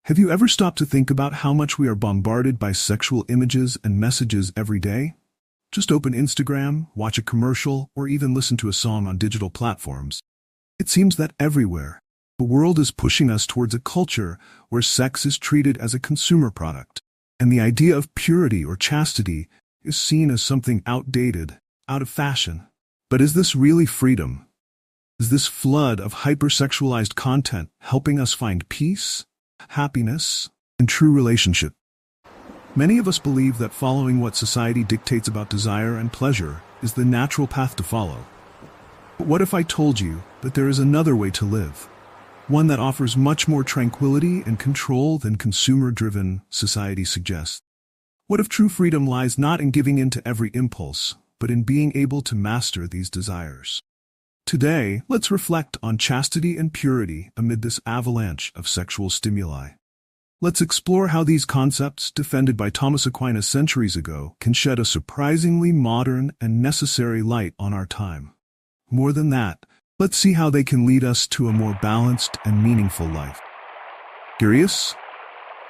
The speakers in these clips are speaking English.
Have you ever stopped to think about how much we are bombarded by sexual images and messages every day? Just open Instagram, watch a commercial, or even listen to a song on digital platforms. It seems that everywhere, the world is pushing us towards a culture where sex is treated as a consumer product, and the idea of purity or chastity is seen as something outdated, out of fashion. But is this really freedom? Is this flood of hypersexualized content helping us find peace, happiness, and true relationship? Many of us believe that following what society dictates about desire and pleasure is the natural path to follow. But what if I told you that there is another way to live? One that offers much more tranquility and control than consumer-driven society suggests. What if true freedom lies not in giving in to every impulse, but in being able to master these desires? Today, let's reflect on chastity and purity amid this avalanche of sexual stimuli. Let's explore how these concepts, defended by Thomas Aquinas centuries ago, can shed a surprisingly modern and necessary light on our time. More than that, let's see how they can lead us to a more balanced and meaningful life. Curious?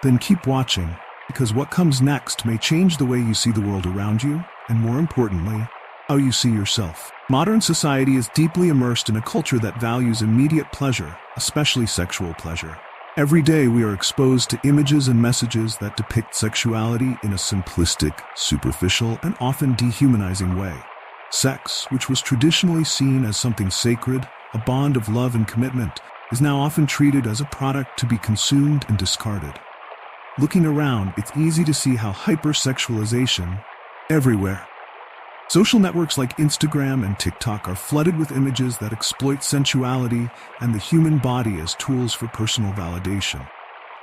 Then keep watching, because what comes next may change the way you see the world around you, and more importantly, how you see yourself. Modern society is deeply immersed in a culture that values immediate pleasure, especially sexual pleasure. Every day we are exposed to images and messages that depict sexuality in a simplistic, superficial, and often dehumanizing way. Sex, which was traditionally seen as something sacred, a bond of love and commitment, is now often treated as a product to be consumed and discarded. Looking around, it's easy to see how hypersexualization everywhere. Social networks like Instagram and TikTok are flooded with images that exploit sensuality and the human body as tools for personal validation.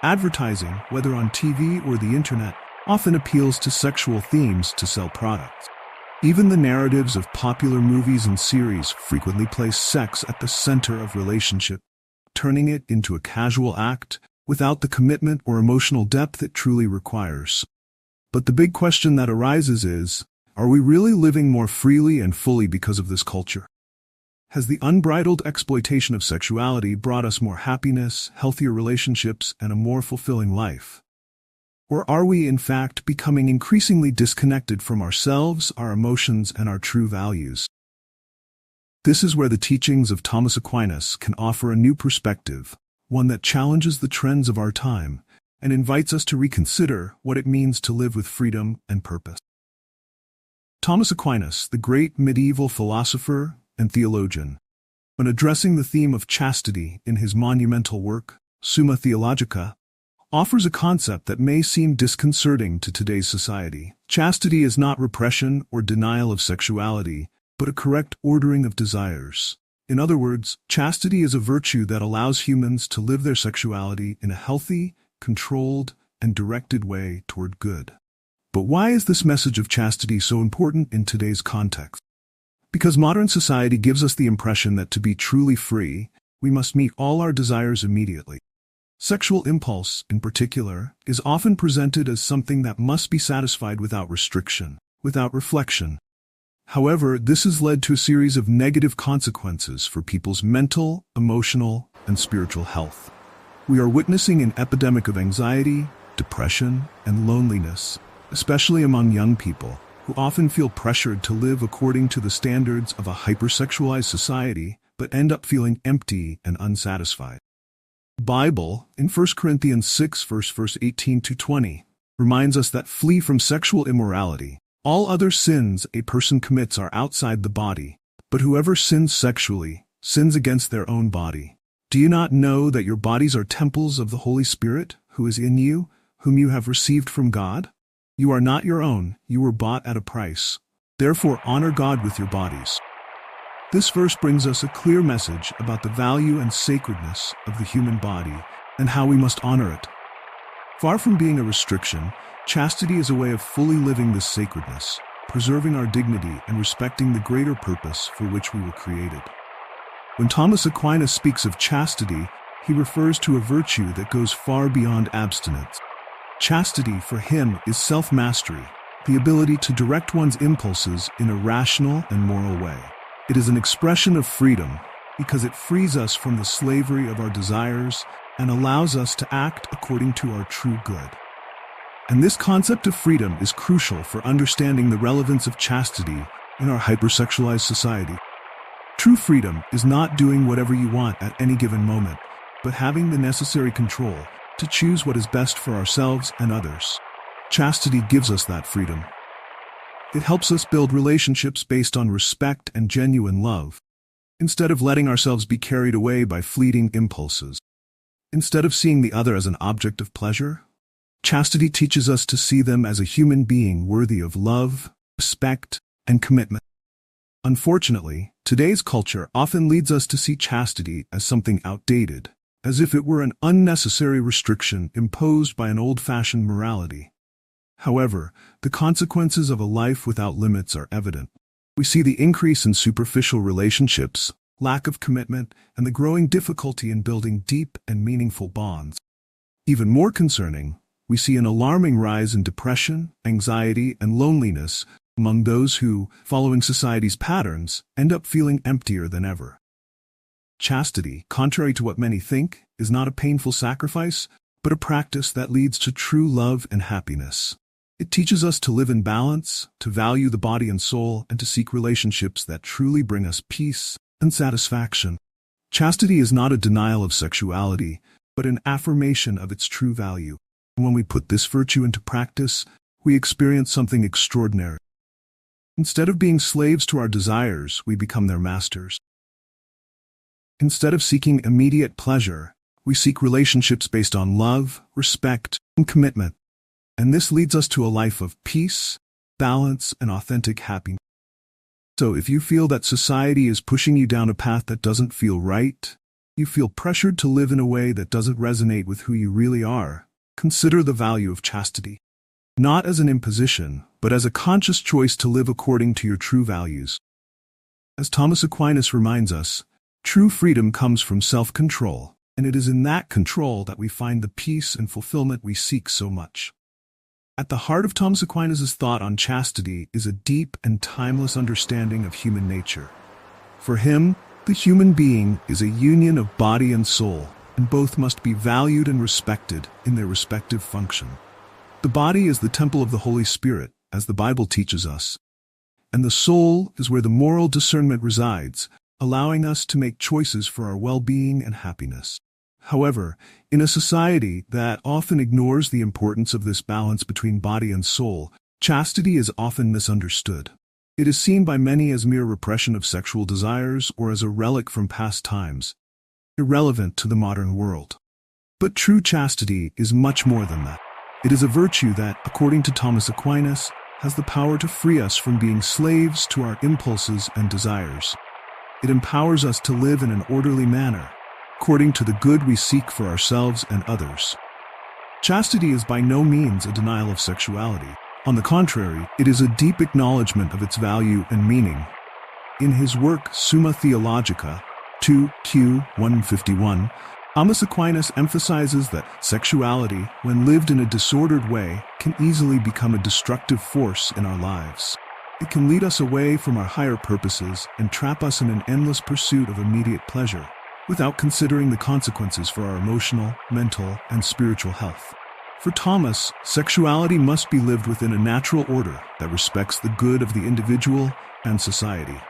Advertising, whether on TV or the internet, often appeals to sexual themes to sell products. Even the narratives of popular movies and series frequently place sex at the center of relationship, turning it into a casual act without the commitment or emotional depth it truly requires. But the big question that arises is, are we really living more freely and fully because of this culture? Has the unbridled exploitation of sexuality brought us more happiness, healthier relationships, and a more fulfilling life? Or are we, in fact, becoming increasingly disconnected from ourselves, our emotions, and our true values? This is where the teachings of Thomas Aquinas can offer a new perspective, one that challenges the trends of our time and invites us to reconsider what it means to live with freedom and purpose. Thomas Aquinas, the great medieval philosopher and theologian, when addressing the theme of chastity in his monumental work, Summa Theologica, offers a concept that may seem disconcerting to today's society. Chastity is not repression or denial of sexuality, but a correct ordering of desires. In other words, chastity is a virtue that allows humans to live their sexuality in a healthy, controlled, and directed way toward good. But why is this message of chastity so important in today's context? Because modern society gives us the impression that to be truly free, we must meet all our desires immediately. Sexual impulse, in particular, is often presented as something that must be satisfied without restriction, without reflection. However, this has led to a series of negative consequences for people's mental, emotional, and spiritual health. We are witnessing an epidemic of anxiety, depression, and loneliness, especially among young people, who often feel pressured to live according to the standards of a hypersexualized society, but end up feeling empty and unsatisfied. The Bible, in 1 Corinthians 6, verse 18-20, reminds us that flee from sexual immorality. All other sins a person commits are outside the body, but whoever sins sexually sins against their own body. Do you not know that your bodies are temples of the Holy Spirit, who is in you, whom you have received from God? You are not your own, you were bought at a price. Therefore honor God with your bodies. This verse brings us a clear message about the value and sacredness of the human body and how we must honor it. Far from being a restriction, chastity is a way of fully living this sacredness, preserving our dignity and respecting the greater purpose for which we were created. When Thomas Aquinas speaks of chastity, he refers to a virtue that goes far beyond abstinence. Chastity, for him, is self-mastery, the ability to direct one's impulses in a rational and moral way. It is an expression of freedom because it frees us from the slavery of our desires and allows us to act according to our true good. And this concept of freedom is crucial for understanding the relevance of chastity in our hypersexualized society. True freedom is not doing whatever you want at any given moment, but having the necessary control to choose what is best for ourselves and others. Chastity gives us that freedom. It helps us build relationships based on respect and genuine love, instead of letting ourselves be carried away by fleeting impulses. Instead of seeing the other as an object of pleasure, chastity teaches us to see them as a human being worthy of love, respect, and commitment. Unfortunately, today's culture often leads us to see chastity as something outdated, as if it were an unnecessary restriction imposed by an old-fashioned morality. However, the consequences of a life without limits are evident. We see the increase in superficial relationships, lack of commitment, and the growing difficulty in building deep and meaningful bonds. Even more concerning, we see an alarming rise in depression, anxiety, and loneliness among those who, following society's patterns, end up feeling emptier than ever. Chastity, contrary to what many think, is not a painful sacrifice, but a practice that leads to true love and happiness. It teaches us to live in balance, to value the body and soul, and to seek relationships that truly bring us peace and satisfaction. Chastity is not a denial of sexuality, but an affirmation of its true value. When we put this virtue into practice, we experience something extraordinary. Instead of being slaves to our desires, we become their masters. Instead of seeking immediate pleasure, we seek relationships based on love, respect, and commitment. And this leads us to a life of peace, balance, and authentic happiness. So if you feel that society is pushing you down a path that doesn't feel right, you feel pressured to live in a way that doesn't resonate with who you really are, consider the value of chastity. Not as an imposition, but as a conscious choice to live according to your true values. As Thomas Aquinas reminds us, true freedom comes from self-control, and it is in that control that we find the peace and fulfillment we seek so much. At the heart of Thomas Aquinas' thought on chastity is a deep and timeless understanding of human nature. For him, the human being is a union of body and soul, and both must be valued and respected in their respective function. The body is the temple of the Holy Spirit, as the Bible teaches us, and the soul is where the moral discernment resides, allowing us to make choices for our well-being and happiness. However, in a society that often ignores the importance of this balance between body and soul, chastity is often misunderstood. It is seen by many as mere repression of sexual desires or as a relic from past times, irrelevant to the modern world. But true chastity is much more than that. It is a virtue that, according to Thomas Aquinas, has the power to free us from being slaves to our impulses and desires. It empowers us to live in an orderly manner, according to the good we seek for ourselves and others. Chastity is by no means a denial of sexuality. On the contrary, it is a deep acknowledgement of its value and meaning. In his work Summa Theologica, 2q 151, Thomas Aquinas emphasizes that sexuality, when lived in a disordered way, can easily become a destructive force in our lives. It can lead us away from our higher purposes and trap us in an endless pursuit of immediate pleasure, without considering the consequences for our emotional, mental, and spiritual health. For Thomas, sexuality must be lived within a natural order that respects the good of the individual and society.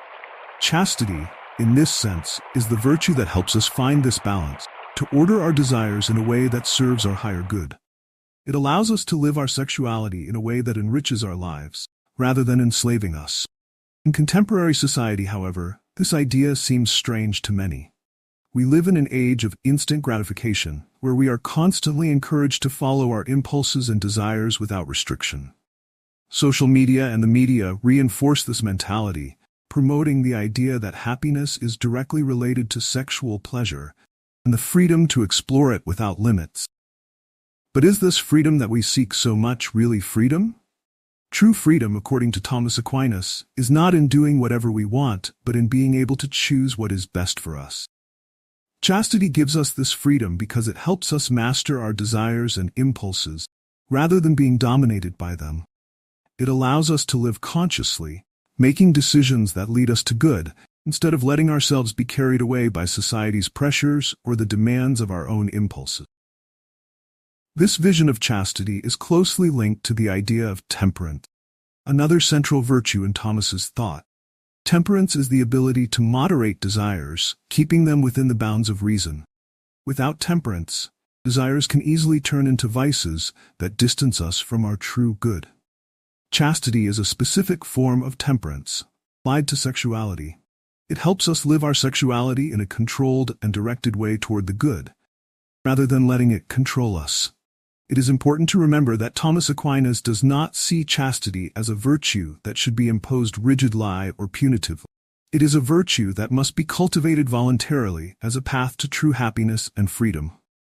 Chastity, in this sense, is the virtue that helps us find this balance, to order our desires in a way that serves our higher good. It allows us to live our sexuality in a way that enriches our lives, rather than enslaving us. In contemporary society, however, this idea seems strange to many. We live in an age of instant gratification, where we are constantly encouraged to follow our impulses and desires without restriction. Social media and the media reinforce this mentality, promoting the idea that happiness is directly related to sexual pleasure and the freedom to explore it without limits. But is this freedom that we seek so much really freedom? True freedom, according to Thomas Aquinas, is not in doing whatever we want, but in being able to choose what is best for us. Chastity gives us this freedom because it helps us master our desires and impulses, rather than being dominated by them. It allows us to live consciously, making decisions that lead us to good, instead of letting ourselves be carried away by society's pressures or the demands of our own impulses. This vision of chastity is closely linked to the idea of temperance, another central virtue in Thomas's thought. Temperance is the ability to moderate desires, keeping them within the bounds of reason. Without temperance, desires can easily turn into vices that distance us from our true good. Chastity is a specific form of temperance, applied to sexuality. It helps us live our sexuality in a controlled and directed way toward the good, rather than letting it control us. It is important to remember that Thomas Aquinas does not see chastity as a virtue that should be imposed rigidly or punitively. It is a virtue that must be cultivated voluntarily as a path to true happiness and freedom.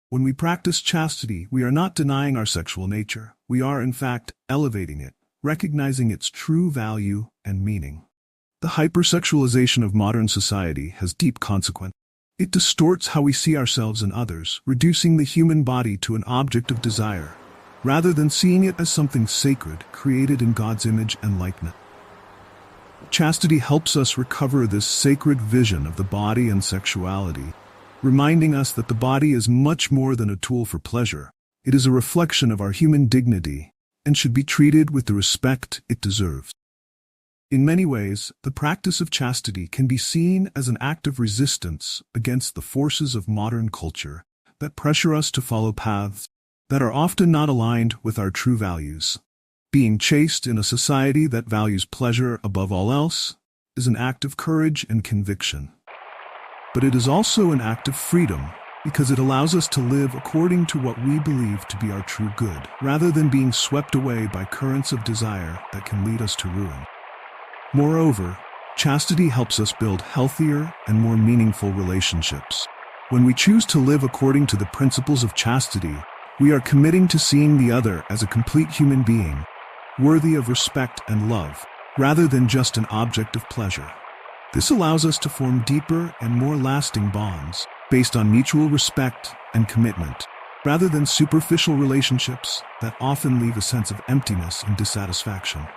When we practice chastity, we are not denying our sexual nature. We are, in fact, elevating it, recognizing its true value and meaning. The hypersexualization of modern society has deep consequences. It distorts how we see ourselves and others, reducing the human body to an object of desire, rather than seeing it as something sacred, created in God's image and likeness. Chastity helps us recover this sacred vision of the body and sexuality, reminding us that the body is much more than a tool for pleasure. It is a reflection of our human dignity and should be treated with the respect it deserves. In many ways, the practice of chastity can be seen as an act of resistance against the forces of modern culture that pressure us to follow paths that are often not aligned with our true values. Being chaste in a society that values pleasure above all else is an act of courage and conviction. But it is also an act of freedom, because it allows us to live according to what we believe to be our true good, rather than being swept away by currents of desire that can lead us to ruin. Moreover, chastity helps us build healthier and more meaningful relationships. When we choose to live according to the principles of chastity, we are committing to seeing the other as a complete human being, worthy of respect and love, rather than just an object of pleasure. This allows us to form deeper and more lasting bonds, based on mutual respect and commitment, rather than superficial relationships that often leave a sense of emptiness and dissatisfaction.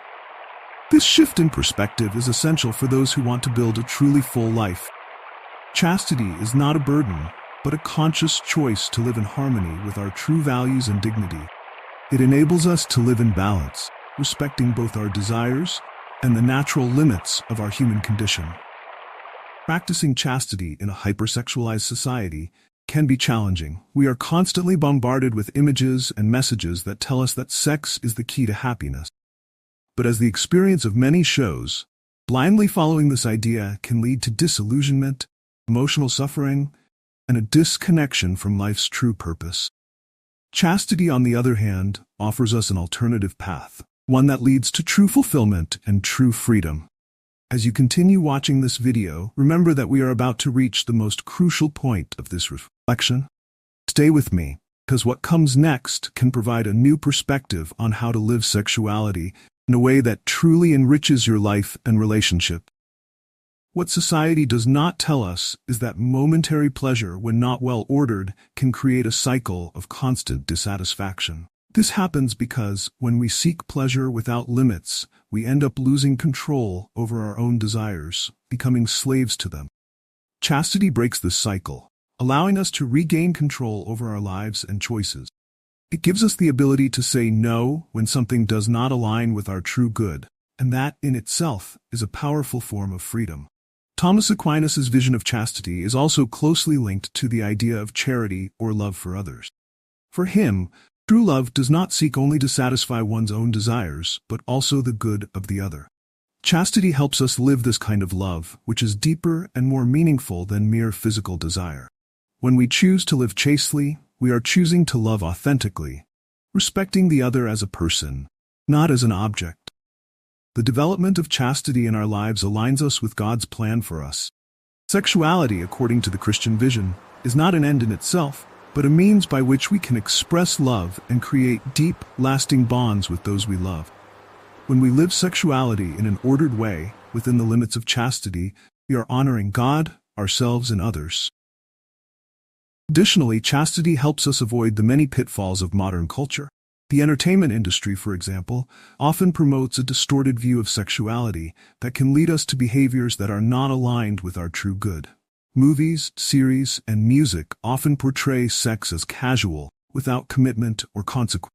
This shift in perspective is essential for those who want to build a truly full life. Chastity is not a burden, but a conscious choice to live in harmony with our true values and dignity. It enables us to live in balance, respecting both our desires and the natural limits of our human condition. Practicing chastity in a hypersexualized society can be challenging. We are constantly bombarded with images and messages that tell us that sex is the key to happiness. But as the experience of many shows, blindly following this idea can lead to disillusionment, emotional suffering, and a disconnection from life's true purpose. Chastity, on the other hand, offers us an alternative path, one that leads to true fulfillment and true freedom. As you continue watching this video, remember that we are about to reach the most crucial point of this reflection. Stay with me, because what comes next can provide a new perspective on how to live sexuality in a way that truly enriches your life and relationship. What society does not tell us is that momentary pleasure, when not well ordered, can create a cycle of constant dissatisfaction. This happens because, when we seek pleasure without limits, we end up losing control over our own desires, becoming slaves to them. Chastity breaks this cycle, allowing us to regain control over our lives and choices. It gives us the ability to say no when something does not align with our true good, and that, in itself, is a powerful form of freedom. Thomas Aquinas' vision of chastity is also closely linked to the idea of charity or love for others. For him, true love does not seek only to satisfy one's own desires, but also the good of the other. Chastity helps us live this kind of love, which is deeper and more meaningful than mere physical desire. When we choose to live chastely, we are choosing to love authentically, respecting the other as a person, not as an object. The development of chastity in our lives aligns us with God's plan for us. Sexuality, according to the Christian vision, is not an end in itself, but a means by which we can express love and create deep, lasting bonds with those we love. When we live sexuality in an ordered way, within the limits of chastity, we are honoring God, ourselves, and others. Additionally, chastity helps us avoid the many pitfalls of modern culture. The entertainment industry, for example, often promotes a distorted view of sexuality that can lead us to behaviors that are not aligned with our true good. Movies, series, and music often portray sex as casual, without commitment or consequence.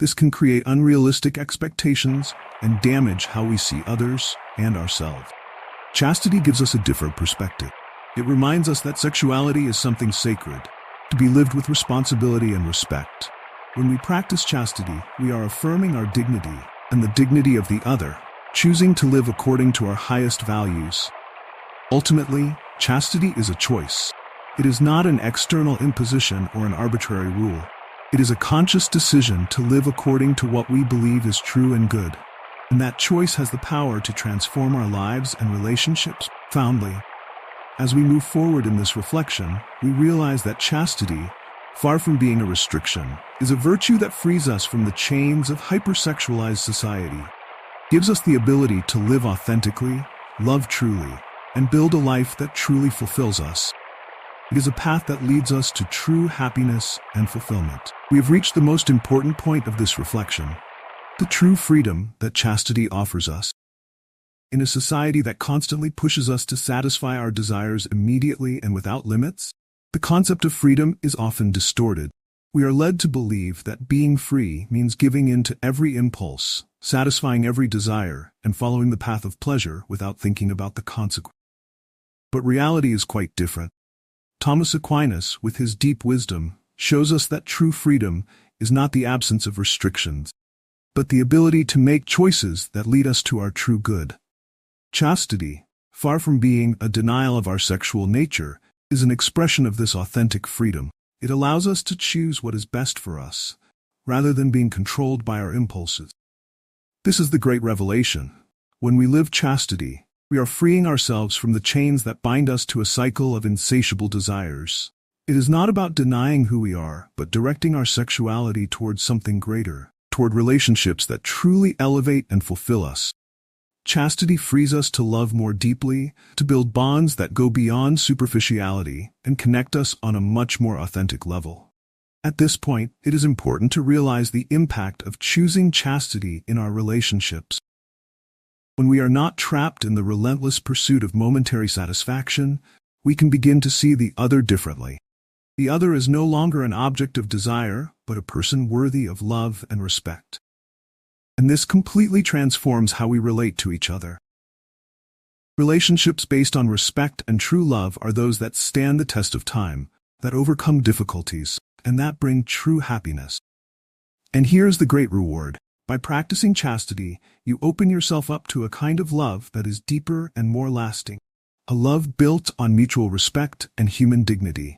This can create unrealistic expectations and damage how we see others and ourselves. Chastity gives us a different perspective. It reminds us that sexuality is something sacred, to be lived with responsibility and respect. When we practice chastity, we are affirming our dignity and the dignity of the other, choosing to live according to our highest values. Ultimately, chastity is a choice. It is not an external imposition or an arbitrary rule. It is a conscious decision to live according to what we believe is true and good. And that choice has the power to transform our lives and relationships profoundly. As we move forward in this reflection, we realize that chastity, far from being a restriction, is a virtue that frees us from the chains of hypersexualized society, gives us the ability to live authentically, love truly, and build a life that truly fulfills us. It is a path that leads us to true happiness and fulfillment. We have reached the most important point of this reflection, the true freedom that chastity offers us. In a society that constantly pushes us to satisfy our desires immediately and without limits, the concept of freedom is often distorted. We are led to believe that being free means giving in to every impulse, satisfying every desire, and following the path of pleasure without thinking about the consequences. But reality is quite different. Thomas Aquinas, with his deep wisdom, shows us that true freedom is not the absence of restrictions, but the ability to make choices that lead us to our true good. Chastity, far from being a denial of our sexual nature, is an expression of this authentic freedom. It allows us to choose what is best for us, rather than being controlled by our impulses. This is the great revelation. When we live chastity, we are freeing ourselves from the chains that bind us to a cycle of insatiable desires. It is not about denying who we are, but directing our sexuality towards something greater, toward relationships that truly elevate and fulfill us. Chastity frees us to love more deeply, to build bonds that go beyond superficiality and connect us on a much more authentic level. At this point, it is important to realize the impact of choosing chastity in our relationships. When we are not trapped in the relentless pursuit of momentary satisfaction, we can begin to see the other differently. The other is no longer an object of desire, but a person worthy of love and respect. And this completely transforms how we relate to each other. Relationships based on respect and true love are those that stand the test of time, that overcome difficulties, and that bring true happiness. And here's the great reward. By practicing chastity, you open yourself up to a kind of love that is deeper and more lasting, a love built on mutual respect and human dignity.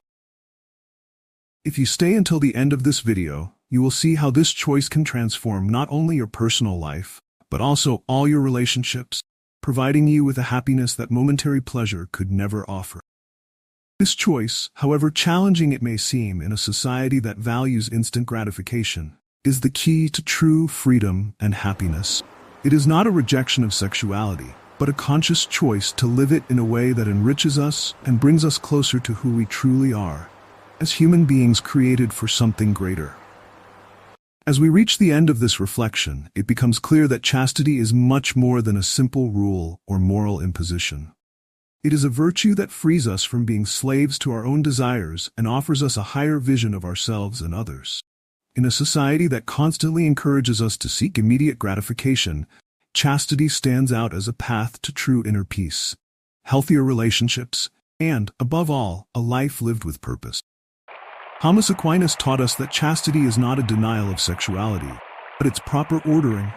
If you stay until the end of this video, you will see how this choice can transform not only your personal life, but also all your relationships, providing you with a happiness that momentary pleasure could never offer. This choice, however challenging it may seem in a society that values instant gratification, is the key to true freedom and happiness. It is not a rejection of sexuality, but a conscious choice to live it in a way that enriches us and brings us closer to who we truly are, as human beings created for something greater. As we reach the end of this reflection, it becomes clear that chastity is much more than a simple rule or moral imposition. It is a virtue that frees us from being slaves to our own desires and offers us a higher vision of ourselves and others. In a society that constantly encourages us to seek immediate gratification, chastity stands out as a path to true inner peace, healthier relationships, and, above all, a life lived with purpose. Thomas Aquinas taught us that chastity is not a denial of sexuality, but its proper ordering.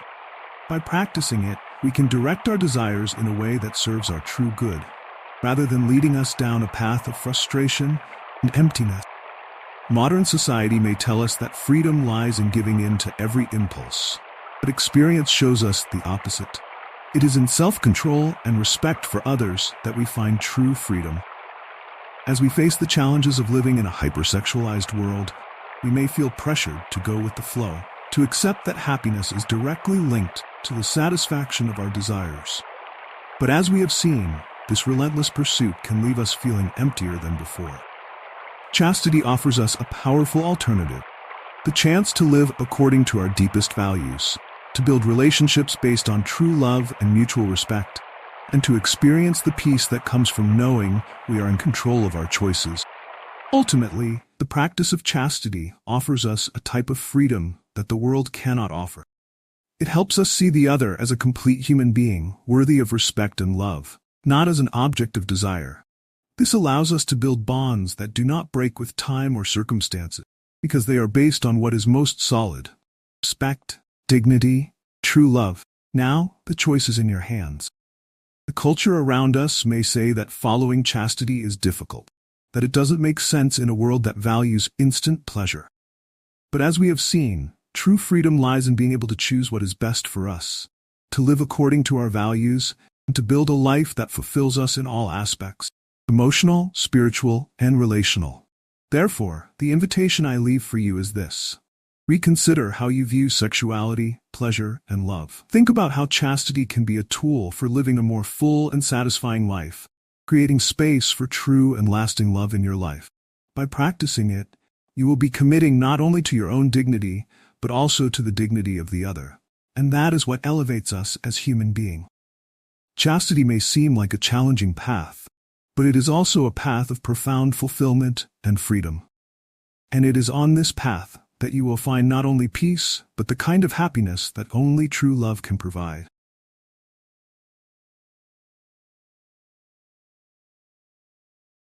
By practicing it, we can direct our desires in a way that serves our true good, rather than leading us down a path of frustration and emptiness. Modern society may tell us that freedom lies in giving in to every impulse, but experience shows us the opposite. It is in self-control and respect for others that we find true freedom. As we face the challenges of living in a hypersexualized world, we may feel pressured to go with the flow, to accept that happiness is directly linked to the satisfaction of our desires. But as we have seen, this relentless pursuit can leave us feeling emptier than before. Chastity offers us a powerful alternative. The chance to live according to our deepest values, to build relationships based on true love and mutual respect, and to experience the peace that comes from knowing we are in control of our choices. Ultimately, the practice of chastity offers us a type of freedom that the world cannot offer. It helps us see the other as a complete human being, worthy of respect and love, not as an object of desire. This allows us to build bonds that do not break with time or circumstances, because they are based on what is most solid: respect, dignity, true love. Now, the choice is in your hands. The culture around us may say that following chastity is difficult, that it doesn't make sense in a world that values instant pleasure. But as we have seen, true freedom lies in being able to choose what is best for us, to live according to our values, and to build a life that fulfills us in all aspects: emotional, spiritual, and relational. Therefore, the invitation I leave for you is this. Reconsider how you view sexuality, pleasure, and love. Think about how chastity can be a tool for living a more full and satisfying life, creating space for true and lasting love in your life. By practicing it, you will be committing not only to your own dignity, but also to the dignity of the other. And that is what elevates us as human beings. Chastity may seem like a challenging path, but it is also a path of profound fulfillment and freedom. And it is on this path that you will find not only peace, but the kind of happiness that only true love can provide.